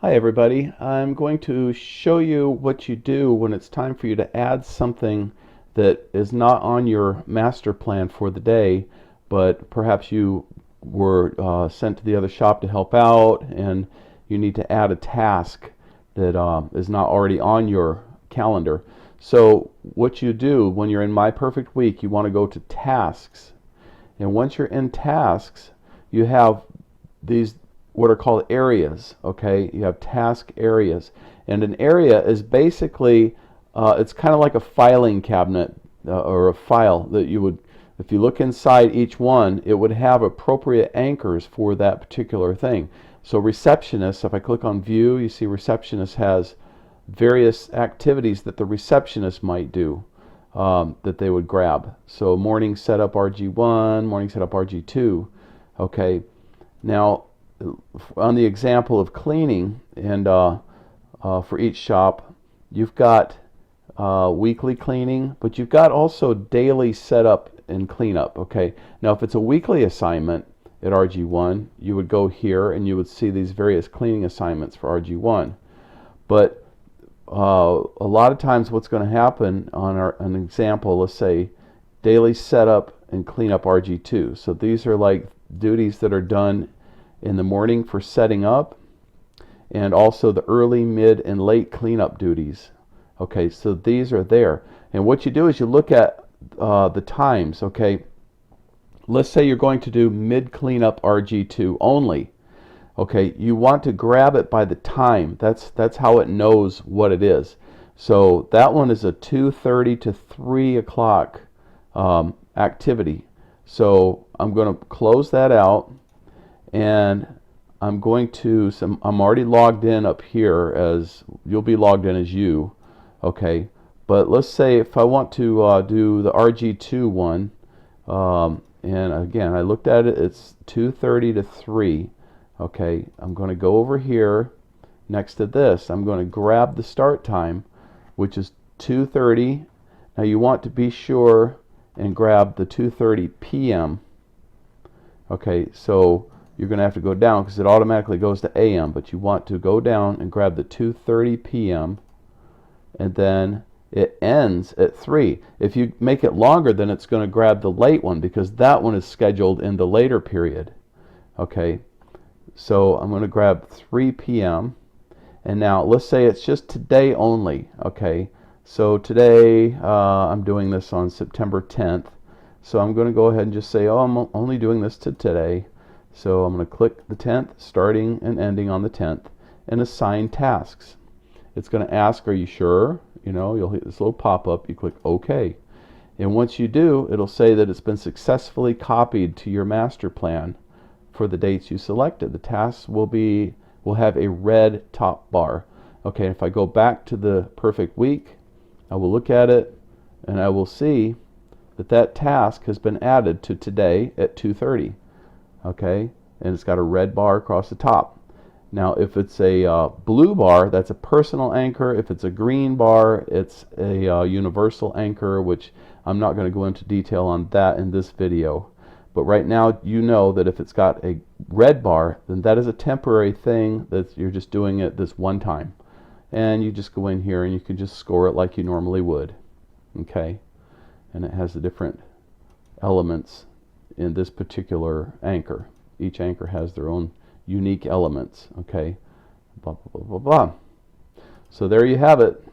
Hi everybody. I'm going to show you what you do when it's time for you to add something that is not on your master plan for the day, but perhaps you were sent to the other shop to help out and you need to add a task that is not already on your calendar. So what you do when you're in My Perfect Week, you want to go to Tasks, and once you're in Tasks, you have these what are called areas. Okay, you have task areas, and an area is basically it's kind of like a filing cabinet or a file that you would, if you look inside each one, it would have appropriate anchors for that particular thing. So receptionist, if I click on view, you see receptionist has various activities that the receptionist might do, that they would grab. So morning setup RG1, morning setup RG2. Okay, now on the example of cleaning, and for each shop, you've got weekly cleaning, but you've got also daily setup and cleanup. Okay, now if it's a weekly assignment at RG1, you would go here and you would see these various cleaning assignments for RG1. But a lot of times what's going to happen on an example, let's say daily setup and cleanup RG2. So these are like duties that are done in the morning for setting up, and also the early, mid, and late cleanup duties. Okay, so these are there. And what you do is you look at the times. Okay, let's say you're going to do mid cleanup RG2 only. Okay, you want to grab it by the time. That's how it knows what it is. So that one is a 2:30 to 3 o'clock activity. So I'm going to close that out, and I'm going to, I'm already logged in up here, as you'll be logged in as you. Okay, but let's say if I want to do the RG2 one, and again I looked at it, it's 2:30 to 3. Okay, I'm going to go over here next to this, I'm going to grab the start time, which is 2:30. Now you want to be sure and grab the 2:30 p.m. Okay, so you're going to have to go down because it automatically goes to AM, but you want to go down and grab the 2:30 p.m. and then it ends at 3. If you make it longer, then it's going to grab the late one because that one is scheduled in the later period. Okay, so I'm going to grab 3 p.m. and now let's say it's just today only. Okay, so today I'm doing this on September 10th, so I'm going to go ahead and just say, oh, I'm only doing this to today. So I'm going to click the 10th, starting and ending on the 10th, and assign tasks. It's going to ask, are you sure? You know, you'll hit this little pop-up, you click OK. And once you do, it'll say that it's been successfully copied to your master plan for the dates you selected. The tasks will have a red top bar. Okay, if I go back to the perfect week, I will look at it and I will see that that task has been added to today at 2:30. Okay, and it's got a red bar across the top. Now if it's a blue bar, that's a personal anchor. If it's a green bar, it's a universal anchor, which I'm not going to go into detail on that in this video. But right now you know that if it's got a red bar, then that is a temporary thing, that you're just doing it this one time. And you just go in here and you can just score it like you normally would. Okay, and it has the different elements in this particular anchor. Each anchor has their own unique elements. Okay, blah blah blah blah blah. So there you have it.